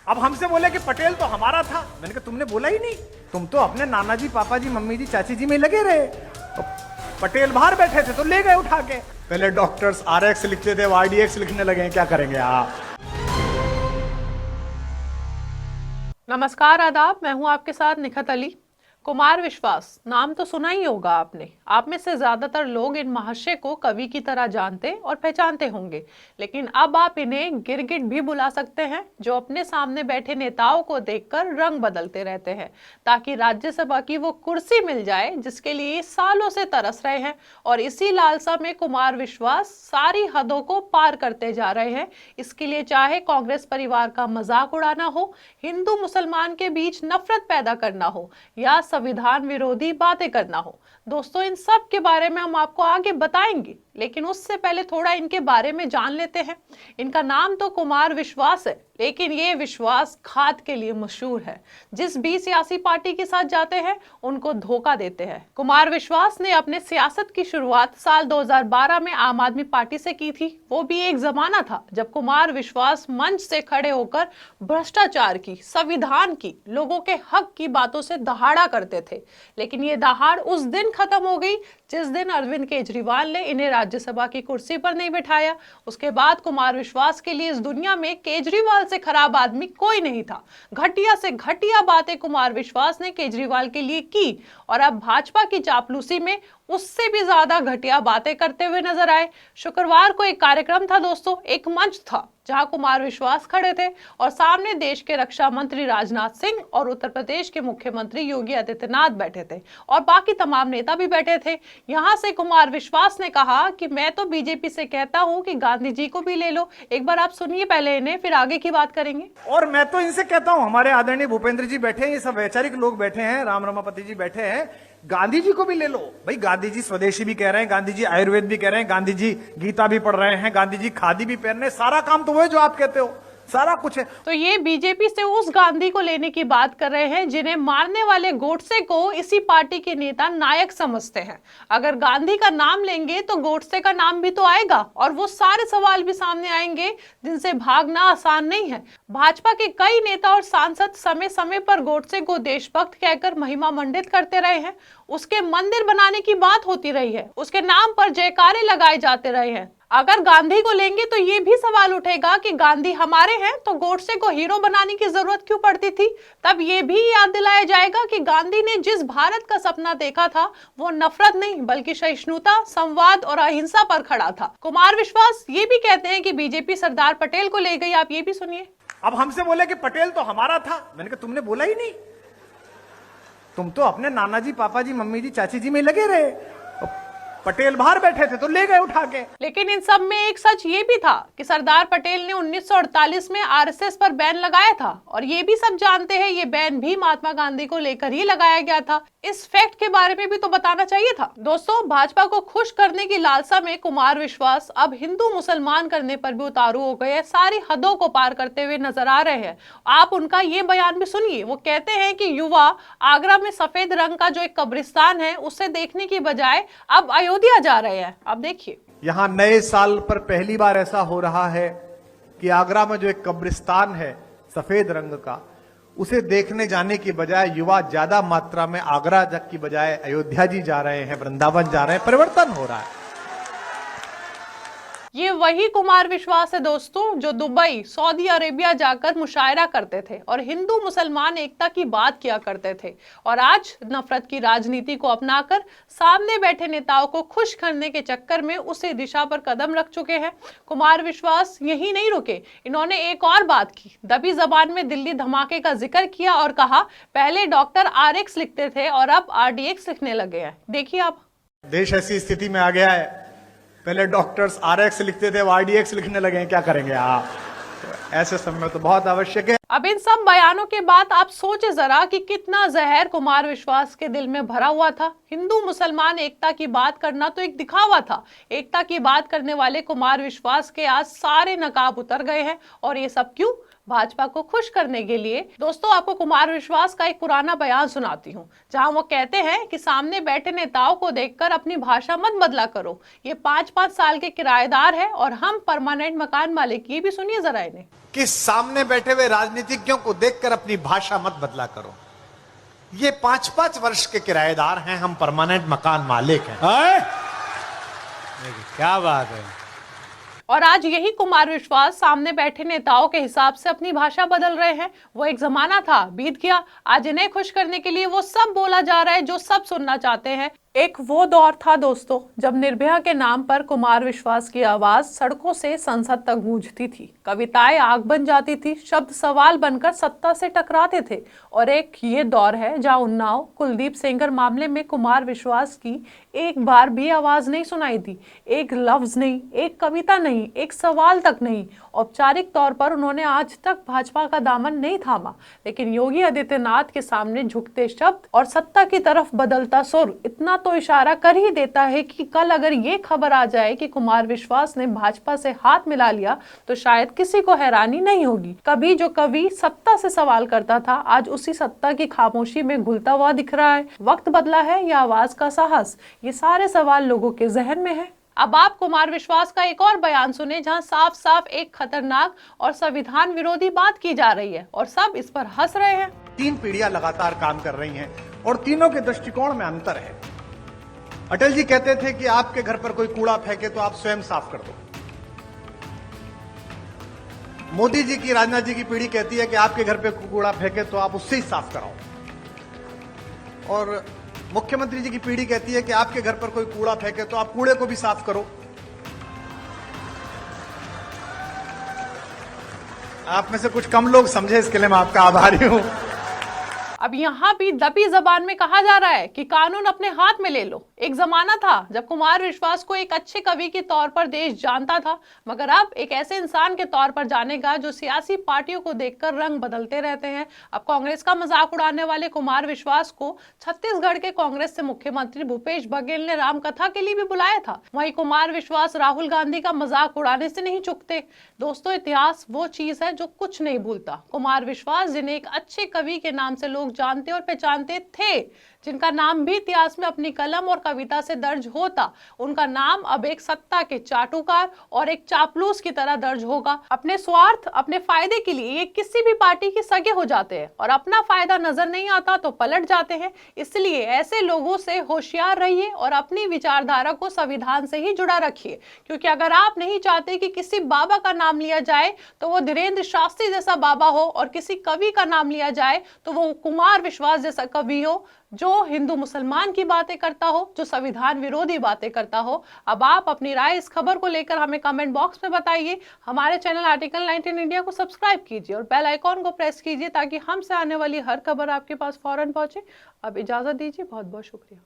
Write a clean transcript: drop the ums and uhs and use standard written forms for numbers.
अब हमसे बोले कि पटेल तो हमारा था। मैंने कहा तुमने बोला ही नहीं, तुम तो अपने नाना जी, पापा जी, मम्मी जी, चाची जी में लगे रहे। पटेल बाहर बैठे थे तो ले गए उठा के। पहले डॉक्टर्स RX लिखते थे, RDX लिखने लगे हैं, क्या करेंगे आप। नमस्कार, आदाब। मैं हूं आपके साथ निखत अली। कुमार विश्वास नाम तो सुना ही होगा आपने। आप में से ज्यादातर लोग इन महाशय को कवि की तरह जानते और पहचानते होंगे, लेकिन अब आप इन्हें गिरगिट भी बुला सकते हैं, जो अपने सामने बैठे नेताओं को देखकर रंग बदलते रहते हैं ताकि राज्यसभा की वो कुर्सी मिल जाए जिसके लिए सालों से तरस रहे हैं। और इसी लालसा में कुमार विश्वास सारी हदों को पार करते जा रहे हैं। इसके लिए चाहे कांग्रेस परिवार का मजाक उड़ाना हो, हिंदू मुसलमान के बीच नफरत पैदा करना हो, या संविधान विरोधी बातें करना हो, दोस्तों इन सब के बारे में हम आपको आगे बताएंगे। लेकिन उससे पहले थोड़ा इनके बारे में जान लेते हैं। इनका नाम तो कुमार विश्वास है, लेकिन ये विश्वास घात के लिए मशहूर है। जिस भी सियासी पार्टी के साथ जाते हैं उनको धोखा देते हैं। कुमार विश्वास ने अपने सियासत की शुरुआत साल 2012 में आम आदमी पार्टी से की थी। वो भी एक जमाना था जब कुमार विश्वास मंच से खड़े होकर भ्रष्टाचार की, संविधान की, लोगों के हक की बातों से दहाड़ा करते थे। लेकिन ये दहाड़ उस दिन खत्म हो गई जिस दिन अरविंद केजरीवाल ने इन्हें राज्यसभा की कुर्सी पर नहीं बिठाया। उसके बाद कुमार विश्वास के लिए इस दुनिया में केजरीवाल से खराब आदमी कोई नहीं था। घटिया से घटिया बातें कुमार विश्वास ने केजरीवाल के लिए की और अब भाजपा की चापलूसी में उससे भी ज्यादा घटिया बातें करते हुए नजर आए। शुक्रवार को एक कार्यक्रम था दोस्तों, एक मंच था जहां कुमार विश्वास खड़े थे और सामने देश के रक्षा मंत्री राजनाथ सिंह और उत्तर प्रदेश के मुख्यमंत्री योगी आदित्यनाथ बैठे थे और बाकी तमाम नेता भी बैठे थे। यहां से कुमार विश्वास ने कहा कि मैं तो बीजेपी से कहता हूं कि गांधी जी को भी ले लो। एक बार आप सुनिए पहले इन्हें, फिर आगे की बात करेंगे। और मैं तो इनसे कहता हूं, हमारे आदरणीय भूपेंद्र जी बैठे हैं, ये सब वैचारिक लोग बैठे हैं, राम रमापति जी बैठे हैं, गांधी जी को भी ले लो। भाई गांधी जी स्वदेशी भी कह रहे हैं, गांधी जी आयुर्वेद भी कह रहे हैं, गांधी जी गीता भी पढ़ रहे हैं, गांधी जी खादी भी पहन रहे हैं। सारा काम तो वो है जो आप कहते हो, सारा कुछ है। तो ये बीजेपी से उस गांधी को लेने की बात कर रहे हैं जिन्हें मारने वाले गोडसे को इसी पार्टी के नेता नायक समझते हैं। अगर गांधी का नाम लेंगे तो गोडसे का नाम भी तो आएगा और वो सारे सवाल भी सामने आएंगे जिनसे भागना आसान नहीं है। भाजपा के कई नेता और सांसद समय समय पर गोडसे को देशभक्त कहकर महिमा मंडित करते रहे हैं। उसके मंदिर बनाने की बात होती रही है, उसके नाम पर जयकारे लगाए जाते रहे हैं। अगर गांधी को लेंगे तो ये भी सवाल उठेगा कि गांधी हमारे हैं तो गोडसे को हीरो बनाने की जरूरत क्यों पड़ती थी। तब ये भी याद दिलाया जाएगा कि गांधी ने जिस भारत का सपना देखा था वो नफरत नहीं बल्कि सहिष्णुता, संवाद और अहिंसा पर खड़ा था। कुमार विश्वास ये भी कहते हैं कि बीजेपी सरदार पटेल को ले गई। आप ये भी सुनिए। अब हमसे बोले कि पटेल तो हमारा था। मैंने कहा तुमने बोला ही नहीं, तुम तो अपने नाना जी, पापा जी, मम्मी जी, चाची जी में लगे रहे। पटेल बाहर बैठे थे तो ले गए उठा के। लेकिन इन सब में एक सच ये भी था कि सरदार पटेल ने 1948 में आरएसएस पर बैन लगाया था और ये भी सब जानते हैं ये बैन भी महात्मा गांधी को लेकर ही लगाया गया था। इस फैक्ट के बारे में भी तो बताना चाहिए था। दोस्तों, भाजपा को खुश करने की लालसा में कुमार विश्वास अब हिंदू मुसलमान करने पर भी उतारू हो गए हैं, सारी हदों को पार करते हुए नजर आ रहे हैं। आप उनका ये बयान भी सुनिए। वो कहते हैं कि युवा आगरा में सफेद रंग का जो एक कब्रिस्तान है उसे देखने की बजाय अब अयोध्या जा रहे हैं। अब देखिए, यहां नए साल पर पहली बार ऐसा हो रहा है कि आगरा में जो एक कब्रिस्तान है सफेद रंग का, उसे देखने जाने की बजाय युवा ज्यादा मात्रा में आगरा तक की बजाय अयोध्या जी जा रहे हैं, वृंदावन जा रहे हैं। परिवर्तन हो रहा है। ये वही कुमार विश्वास है दोस्तों जो दुबई, सऊदी अरेबिया जाकर मुशायरा करते थे और हिंदू मुसलमान एकता की बात किया करते थे और आज नफरत की राजनीति को अपनाकर सामने बैठे नेताओं को खुश करने के चक्कर में उसी दिशा पर कदम रख चुके हैं। कुमार विश्वास यही नहीं रुके, इन्होंने एक और बात की। दबी जबान में दिल्ली धमाके का जिक्र किया और कहा पहले डॉक्टर RX लिखते थे और अब RDX लिखने लगे हैं। देखिए आप। देश ऐसी स्थिति में आ गया है, पहले डॉक्टर्स RX लिखते थे, RDX लिखने लगे हैं, क्या करेंगे आप। तो ऐसे समय तो बहुत आवश्यक है। अब इन सब बयानों के बाद आप सोचे जरा कि कितना जहर कुमार विश्वास के दिल में भरा हुआ था। हिंदू मुसलमान एकता की बात करना तो एक दिखावा था। एकता की बात करने वाले कुमार विश्वास के आज सारे नकाब उतर गए हैं और ये सब क्यों? भाजपा को खुश करने के लिए। दोस्तों, आपको कुमार विश्वास का एक पुराना बयान सुनाती हूँ जहां वो कहते हैं कि सामने बैठे नेताओं को देखकर अपनी भाषा मत बदला करो। ये 5-5 साल के किराएदार है और हम परमानेंट मकान मालिक। ये भी सुनिए जरा इन्हें। कि सामने बैठे हुए राजनीतिज्ञों को देखकर अपनी भाषा मत बदला करो। ये 5-5 वर्ष के किराएदार हैं, हम परमानेंट मकान मालिक हैं। क्या बात है। और आज यही कुमार विश्वास सामने बैठे नेताओं के हिसाब से अपनी भाषा बदल रहे हैं। वो एक जमाना था, बीत गया। आज इन्हें खुश करने के लिए वो सब बोला जा रहा है जो सब सुनना चाहते हैं। एक वो दौर था दोस्तों जब निर्भया के नाम पर कुमार विश्वास की आवाज सड़कों से संसद तक गूंजती थी, कविताएं आग बन जाती थी, शब्द सवाल बनकर सत्ता से टकराते थे। और एक ये दौर है जहां उन्नाव कुलदीप सेंगर मामले में कुमार विश्वास की एक बार भी आवाज नहीं सुनाई दी, एक लफ्ज नहीं, एक कविता नहीं, एक सवाल तक नहीं। औपचारिक तौर पर उन्होंने आज तक भाजपा का दामन नहीं थामा, लेकिन योगी आदित्यनाथ के सामने झुकते शब्द और सत्ता की तरफ बदलता सुर इतना तो इशारा कर ही देता है कि कल अगर ये खबर आ जाए कि कुमार विश्वास ने भाजपा से हाथ मिला लिया तो शायद किसी को हैरानी नहीं होगी। कभी जो कवि सत्ता से सवाल करता था आज उसी सत्ता की खामोशी में घुलता हुआ दिख रहा है। वक्त बदला है या आवाज का साहस, ये सारे सवाल लोगों के जहन में है। अब आप कुमार विश्वास का एक और बयान सुने जहां साफ साफ एक खतरनाक और संविधान विरोधी बात की जा रही है और सब इस पर हंस रहे हैं। 3 पीढ़ियां लगातार काम कर रही हैं और तीनों के दृष्टिकोण में अंतर है। अटल जी कहते थे कि आपके घर पर कोई कूड़ा फेंके तो आप स्वयं साफ कर दो। मोदी जी की, राजनाथ जी की पीढ़ी कहती है कि आपके घर पे कूड़ा फेंके तो आप उससे ही साफ कराओ। और मुख्यमंत्री जी की पीढ़ी कहती है कि आपके घर पर कोई कूड़ा फेंके तो आप कूड़े को भी साफ करो। आप में से कुछ कम लोग समझे, इसके लिए मैं आपका आभारी हूं। अब यहाँ भी दबी जबान में कहा जा रहा है कि कानून अपने हाथ में ले लो। एक जमाना था जब कुमार विश्वास को एक अच्छे कवि के तौर पर देश जानता था, मगर अब एक ऐसे इंसान के तौर पर जानेगा जो सियासी पार्टियों को देखकर रंग बदलते रहते हैं। अब कांग्रेस का मजाक उड़ाने वाले कुमार विश्वास को छत्तीसगढ़ के कांग्रेस से मुख्यमंत्री भूपेश बघेल ने रामकथा के लिए भी बुलाया था। वहीं कुमार विश्वास राहुल गांधी का मजाक उड़ाने से नहीं चूकते। दोस्तों, इतिहास वो चीज है जो कुछ नहीं भूलता। कुमार विश्वास जिन्हें एक अच्छे कवि के नाम से लोग जानते और पहचानते थे, जिनका नाम भी इतिहास में अपनी कलम और कविता से दर्ज होता, उनका नाम अब एक सत्ता के चाटुकार और एक चापलूस की तरह दर्ज होगा। अपने स्वार्थ, अपने फायदे के लिए ये किसी भी पार्टी के सगे हो जाते हैं और अपना फायदा नजर नहीं आता तो पलट जाते हैं। इसलिए ऐसे लोगों से होशियार रहिए और अपनी विचारधारा को संविधान से ही जुड़ा रखिए, क्योंकि अगर आप नहीं चाहते कि किसी बाबा का नाम लिया जाए तो वो धीरेन्द्र शास्त्री जैसा बाबा हो और किसी कवि का नाम लिया जाए तो वो कुमार विश्वास जैसा कवि हो, जो हिंदू मुसलमान की बातें करता हो, जो संविधान विरोधी बातें करता हो। अब आप अपनी राय इस खबर को लेकर हमें कमेंट बॉक्स में बताइए। हमारे चैनल आर्टिकल 19 इंडिया को सब्सक्राइब कीजिए और बेल आइकॉन को प्रेस कीजिए ताकि हमसे आने वाली हर खबर आपके पास फौरन पहुंचे। अब इजाजत दीजिए, बहुत बहुत शुक्रिया।